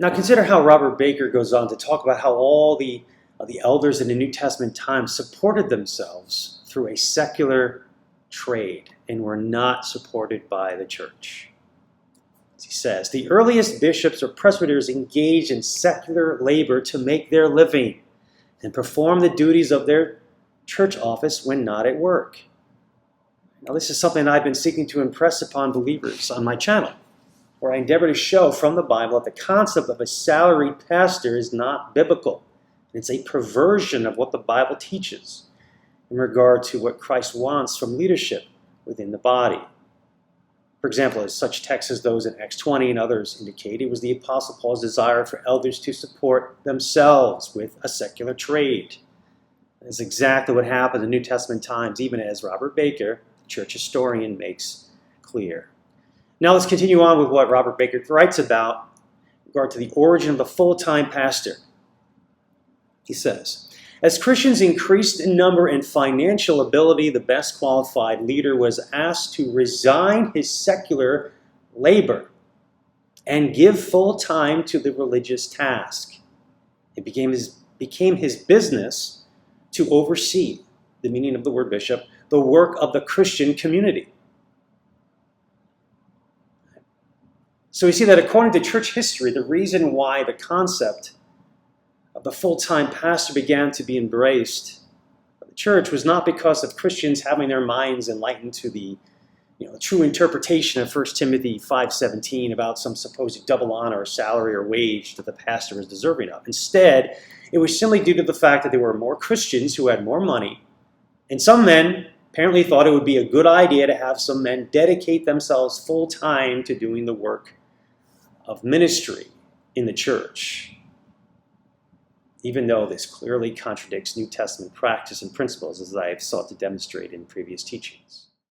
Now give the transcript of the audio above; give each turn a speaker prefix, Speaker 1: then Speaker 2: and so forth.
Speaker 1: Now consider how Robert Baker goes on to talk about how all the elders in the New Testament times supported themselves through a secular trade and were not supported by the church. As he says, the earliest bishops or presbyters engaged in secular labor to make their living and perform the duties of their church office when not at work. Now, this is something I've been seeking to impress upon believers on my channel, where I endeavor to show from the Bible that the concept of a salaried pastor is not biblical. It's a perversion of what the Bible teaches in regard to what Christ wants from leadership within the body. For example, as such texts as those in Acts 20 and others indicate, it was the Apostle Paul's desire for elders to support themselves with a secular trade. That's exactly what happened in New Testament times, even as Robert Baker, the church historian, makes clear. Now let's continue on with what Robert Baker writes about in regard to the origin of the full-time pastor. He says, as Christians increased in number and financial ability, the best qualified leader was asked to resign his secular labor and give full time to the religious task. It became his business to oversee, the meaning of the word bishop, the work of the Christian community. So we see that according to church history, the reason why the concept of the full-time pastor began to be embraced by the church was not because of Christians having their minds enlightened to the true interpretation of 1 Timothy 5:17 about some supposed double honor or salary or wage that the pastor was deserving of. Instead, it was simply due to the fact that there were more Christians who had more money, and some men apparently thought it would be a good idea to have some men dedicate themselves full-time to doing the work of ministry in the church, even though this clearly contradicts New Testament practice and principles, as I have sought to demonstrate in previous teachings.